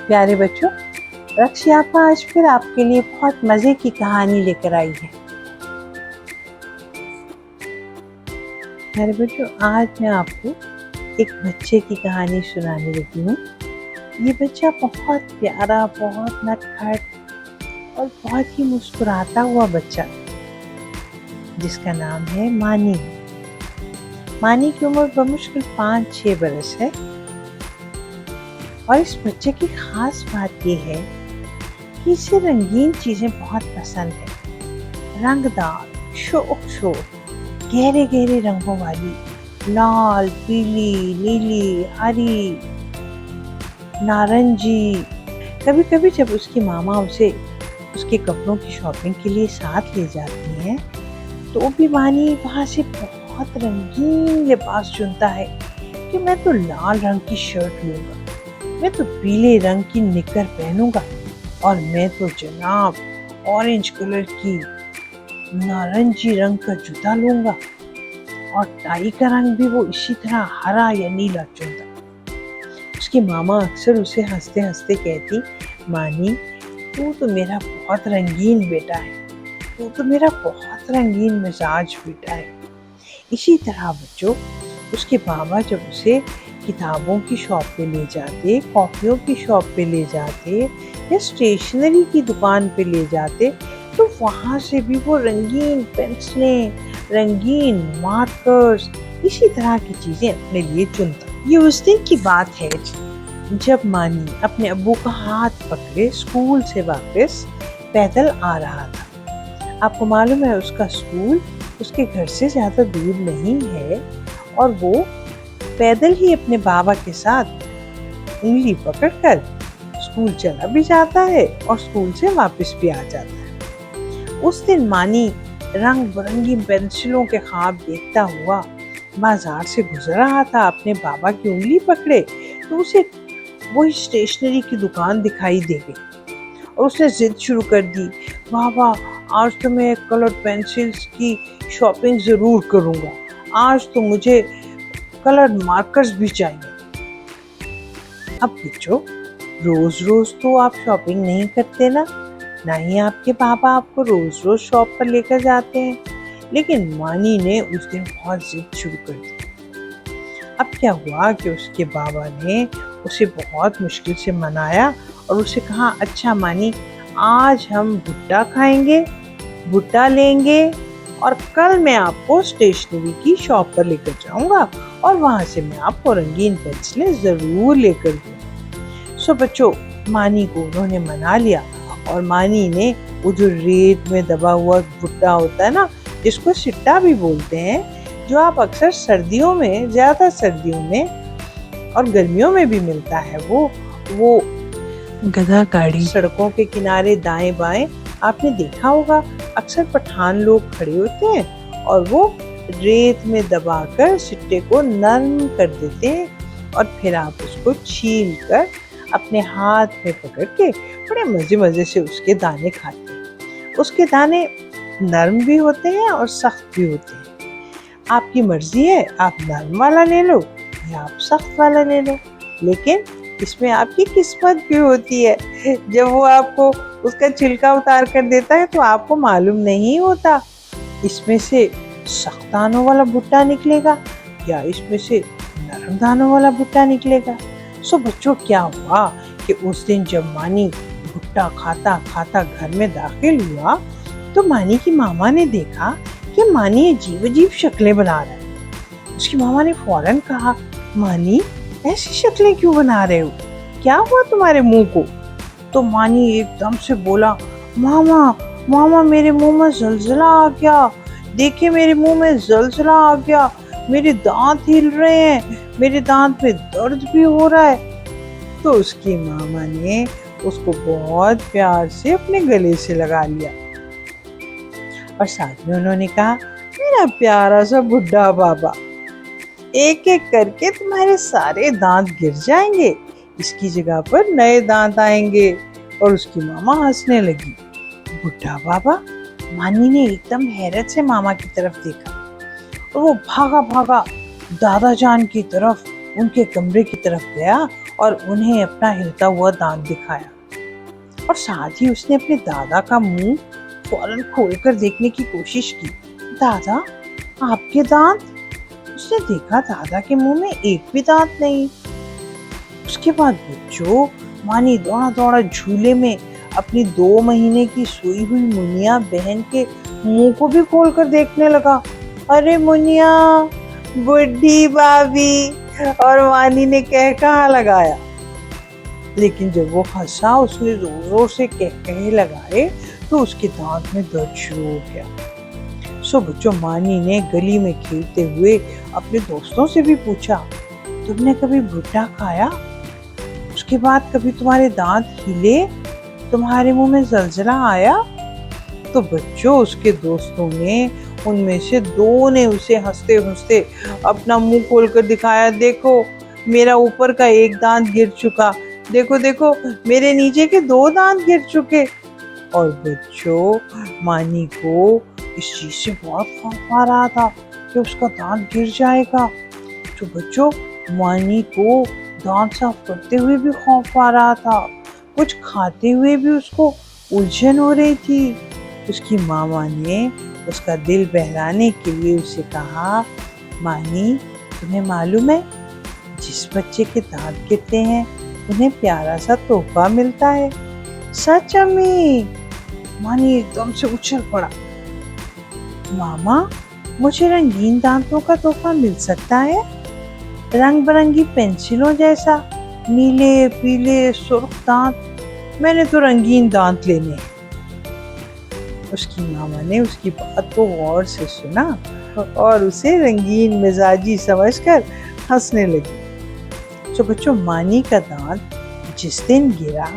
प्यारे बच्चों, रक्षी आपा आज फिर आपके लिए बहुत मजे की कहानी लेकर आई है। प्यारे बच्चों, आज मैं आपको एक बच्चे की कहानी सुनाने लगी हूँ। ये बच्चा बहुत प्यारा, बहुत नटखट और बहुत ही मुस्कुराता हुआ बच्चा, जिसका नाम है मानी। मानी की उम्र बमुश्किल 5-6 बरस है और इस बच्चे की खास बात ये है कि इसे रंगीन चीजें बहुत पसंद है। रंगदार, शोक गहरे गहरे रंगों वाली, लाल, पीली, नीली, हरी, नारंगी। कभी कभी जब उसकी मामा उसे उसके कपड़ों की शॉपिंग के लिए साथ ले जाती हैं, तो भी मानी वहाँ से बहुत रंगीन लिबास चुनता है कि मैं तो लाल रंग की शर्ट लूंगा, मैं तो पीले रंग की निकर पहनूंगा और मैं तो जनाब ऑरेंज कलर की नारंगी रंग का जूता लूंगा और टाई का रंग भी वो इसी तरह हरा या नीला चुनता। उसकी मामा अक्सर उसे हंसते हंसते कहती, मानी तू तो मेरा बहुत रंगीन बेटा है, तू तो मेरा बहुत रंगीन मिजाज बेटा है। इसी तरह बच्चों, उसके बाबा जब उसे किताबों की शॉप पे ले जाते, कॉपियों की शॉप पे ले जाते या स्टेशनरी की दुकान पे ले जाते, तो वहाँ से भी वो रंगीन पेंसिलें, रंगीन मार्कर्स, इसी तरह की चीजें अपने लिए चुनता। ये उस दिन की बात है जब मानी अपने अब्बू का हाथ पकड़े स्कूल से वापस पैदल आ रहा था। आपको मालूम है, उसका स्कूल उसके घर से ज्यादा दूर नहीं है और वो पैदल ही अपने बाबा के साथ उंगली पकड़कर स्कूल चला भी जाता है और स्कूल से वापस भी आ जाता है। उस दिन मानी रंग बिरंगी पेंसिलों के ख्वाब देखता हुआ बाजार से गुजर रहा था। अपने बाबा की उंगली पकड़े तो उसे वही स्टेशनरी की दुकान दिखाई दे गई और उसने जिद शुरू कर दी, बाबा आज तो मैं कलर पेंसिल्स की शॉपिंग जरूर करूंगा, आज तो मुझे कलर मार्कर्स भी चाहिए। अब बच्चों, रोज रोज तो आप शॉपिंग नहीं करते ना ही आपके पापा आपको रोज रोज शॉप पर लेकर जाते हैं, लेकिन मानी ने उस दिन बहुत जिद शुरू कर दी। अब क्या हुआ कि उसके बाबा ने उसे बहुत मुश्किल से मनाया और उसे कहा, अच्छा मानी, आज हम भुट्टा खाएंगे, भुट्टा लेंगे और कल मैं आपको स्टेशनरी की शॉप पर लेकर जाऊंगा और वहां से मैं आपको रंगीन पेंसिलें जरूर लेकर दूंगा। सो बच्चों, मानी को उन्होंने मना लिया और मानी ने वो जो रेत में दबा हुआ भुट्टा होता है ना, जिसको सिट्टा भी बोलते हैं, जो आप अक्सर सर्दियों में, ज्यादा सर्दियों में और गर्मियों में भी मिलता है, वो गधा गाड़ी सड़कों के किनारे दाएं बाएं आपने देखा होगा। अक्सर पठान लोग खड़े होते हैं और वो रेत में दबाकर सिट्टे को नरम कर देते हैं और फिर आप उसको छील कर अपने हाथ में पकड़ के बड़े मजे से उसके दाने खाते हैं। उसके दाने नरम भी होते हैं और सख्त भी होते हैं। आपकी मर्जी है, आप नरम वाला ले लो या आप सख्त वाला ले लो, लेकिन इसमें आपकी किस्मत भी होती है। जब वो आपको उसका छिलका उतार कर देता है तो आपको मालूम नहीं होता इसमें से सख्त दानों वाला भुट्टा निकलेगा या इसमें से नरम दानों वाला भुट्टा निकलेगा। सो बच्चों, क्या हुआ कि उस दिन जब मानी भुट्टा खाता खाता घर में दाखिल हुआ तो मानी की मामा ने देखा कि मानी अजीब अजीब शक्लें बना रहा है। उसकी मामा ने फौरन कहा, मानी ऐसी शक्लें क्यों बना रहे हो, क्या हुआ तुम्हारे मुंह को? तो मानी एकदम से बोला, मामा मेरे मुंह में जलजला आ गया, देखिए मेरे मुंह में जलजला आ गया, मेरे दांत हिल रहे हैं, मेरे दांत में दर्द भी हो रहा है। तो उसकी मामा ने उसको बहुत प्यार से अपने गले से लगा लिया और साथ में उन्होंने कहा, मेरा प्यारा सा बुढ़ा बाबा, एक एक करके तुम्हारे सारे दांत गिर जाएंगे, इसकी जगह पर नए दांत आएंगे। और उसकी मामा हंसने लगी। बुढ़ा बाबा? मानी ने एकदम हैरत से मामा की तरफ देखा और वो भागा दादा जान की तरफ उनके कमरे की तरफ गया और उन्हें अपना हिलता हुआ दांत दिखाया और साथ ही उसने अपने दादा का मुंह फौरन खोलकर देखने की कोशिश की। दादा, आपके दांत? उसने देखा दादा के मुंह में एक भी दांत नहीं। उसके बाद बच्चों, मानी दौड़ा दौड़ा झूले में अपनी 2 महीने की सोई हुई मुनिया बहन के मुंह को भी खोलकर देखने लगा। अरे मुनिया, बुढ़ी भाभी, और वानी ने कहा लगाया। लेकिन जब वो हंसा, उसने जोर जोर से कहे लगाए तो उसके दांत में दर्द शुरू हो गया। सो बच्चों, मानी ने गली में खेलते हुए अपने दोस्तों से भी पूछा, तुमने कभी भुट्टा खाया? उसके बाद कभी तुम्हारे दांत हिले? तुम्हारे मुंह में जलजला आया? तो बच्चों, उसके दोस्तों ने उनमें से 2 ने उसे हंसते हंसते अपना मुंह खोलकर दिखाया। देखो, मेरा ऊपर का एक दांत गिर चुका, देखो देखो, मेरे नीचे के 2 दांत गिर चुके। और बच्चों, मानी को इस चीज से बहुत खौफ आ रहा था कि उसका दांत गिर जाएगा। तो बच्चों, मानी को दांत साफ करते हुए भी खौफ आ रहा था, कुछ खाते हुए भी उसको उलझन हो रही थी। उसकी मामा ने उसका दिल बहलाने के लिए उसे कहा, मानी, तुम्हें मालूम है, जिस बच्चे के दांत गिरते हैं उन्हें प्यारा सा तोहफा मिलता है। सच अम्मी? मानी एकदम से उछल पड़ा। मामा, मुझे रंगीन दांतों का तोहफा मिल सकता है? रंग बिरंगी पेंसिलों जैसा, नीले पीले सुर्ख दांत। मैंने तो रंगीन दांत लेने हैं। उसकी मामा ने उसकी बात को गौर से सुना और उसे रंगीन मिजाजी समझकर हंसने लगी। तो बच्चों, मानी का दांत जिस दिन गिरा,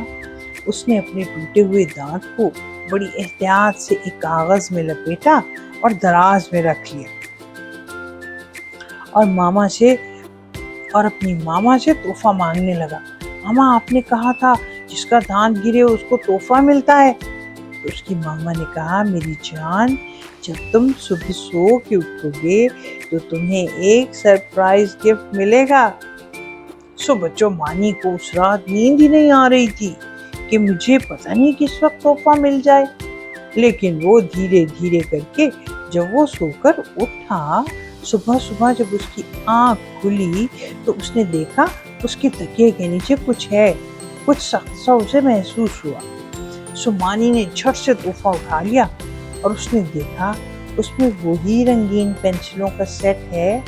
उसने अपने टूटे हुए दांत को बड़ी एहतियात से एक कागज में लपेटा और दराज में रख लिया और अपनी मामा से तोहफा मांगने लगा। मामा, आपने कहा था जिसका दांत गिरे उसको तोहफा मिलता है। तो उसकी मामा ने कहा, मेरी जान, जब तुम सुबह सो के उठोगे तो तुम्हें एक सरप्राइज गिफ्ट मिलेगा। सो बच्चों, मानी को उस रात नींद ही नहीं आ रही थी कि मुझे पता नहीं किस वक्त तोहफा मिल जाए। लेकिन वो धीरे धीरे करके जब वो सोकर उठा, सुबह सुबह जब उसकी आंख खुली तो उसने देखा उसके तकिए के नीचे कुछ है, कुछ सख्त सा उसे महसूस हुआ। सो मानी ने झट से तोहफा उठा लिया और उसने देखा उसमें वही रंगीन पेंसिलों का सेट है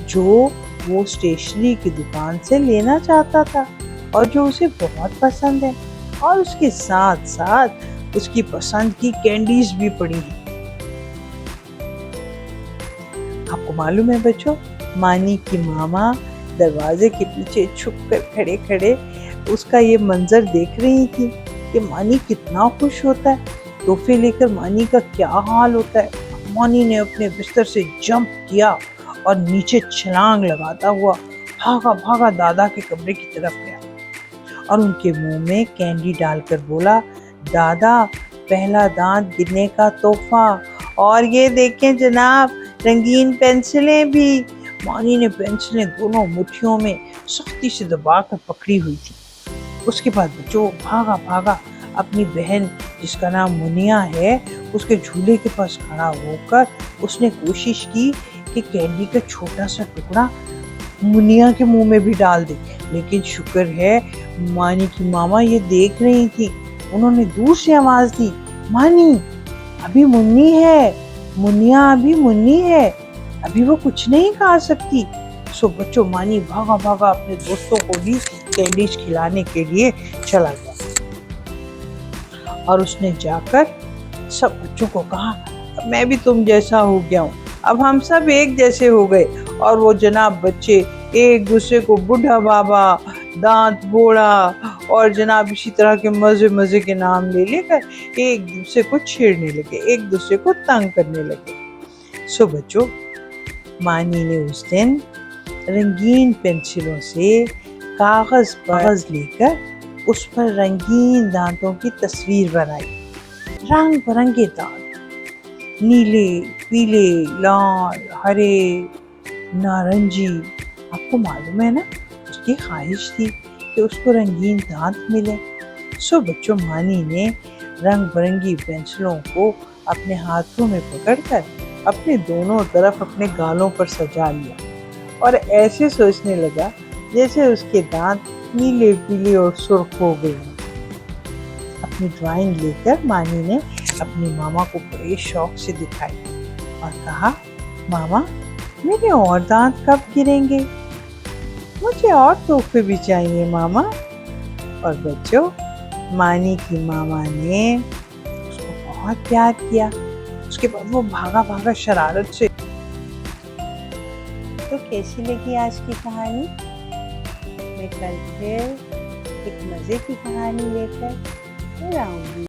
जो वो स्टेशनरी की दुकान से लेना चाहता था और जो उसे बहुत पसंद है, और उसके साथ साथ उसकी पसंद की कैंडीज भी पड़ी हैं। आपको मालूम है बच्चों, मानी की मामा दरवाजे के पीछे छुपकर खड़े खड़े उसका ये मंजर देख रही थी कि मानी कितना खुश होता है, तोहफे लेकर मानी का क्या हाल होता है। मानी ने अपने बिस्तर से जंप किया और नीचे छलांग लगाता हुआ भागा भागा दादा के कमरे की तरफ गया और उनके मुंह में कैंडी डालकर बोला, दादा, पहला दांत गिरने का तोहफा, और ये देखें जनाब, रंगीन पेंसिलें भी। मानी ने पेंसिलें दोनों मुट्ठियों में सख्ती से दबाकर पकड़ी हुई थी। उसके बाद बच्चों भागा भागा अपनी बहन, जिसका नाम मुनिया है, उसके झूले के पास खड़ा होकर उसने कोशिश की कि कैंडी का छोटा सा टुकड़ा मुनिया के मुंह में भी डाल दे। लेकिन शुक्र है मानी की मामा ये देख रही थी। उन्होंने दूर से आवाज दी, मानी, अभी मुन्नी है, मुनिया अभी मुन्नी है, अभी वो कुछ नहीं खा सकती। सो बच्चों, मानी भागा भागा अपने दोस्तों को भी कैंडीज खिलाने के लिए चला गया और उसने जाकर सब बच्चों को कहा, मैं भी तुम जैसा हो गया हूँ, अब हम सब एक जैसे हो गए। और वो जनाब बच्चे एक दूसरे को बूढ़ा बाबा, दांत बोड़ा और जनाब इसी तरह के मजे मजे के नाम ले लेकर एक दूसरे को छेड़ने लगे, एक दूसरे को तंग करने लगे। सो बच्चों, मानी ने उस दिन रंगीन पेंसिलों से कागज लेकर उस पर रंगीन दांतों की तस्वीर बनाई। रंग बिरंगे दांत, नीले, पीले, लाल, हरे, नारंगी आपको मालूम है ना, उसकी ख्वाहिश थी कि उसको रंगीन दांत मिले। सो बच्चों, मानी ने रंग बिरंगी पेंसिलों को अपने हाथों में पकड़कर अपने दोनों तरफ अपने गालों पर सजा लिया और ऐसे सोचने लगा जैसे उसके दांत नीले, पीले और सुर्ख हो गए। अपनी ड्राइंग लेकर मानी ने अपनी मामा को बड़े शौक से दिखाई और कहा, मामा, मेरे और दांत कब गिरेंगे? मुझे और तोहफे भी चाहिए मामा। और बच्चों, मानी की मामा ने उसको बहुत प्यार किया। उसके बाद वो भागा भागा शरारत से। तो कैसी लगी आज की कहानी? मैं कल फिर एक मज़े की कहानी लेकर फिर आऊंगी।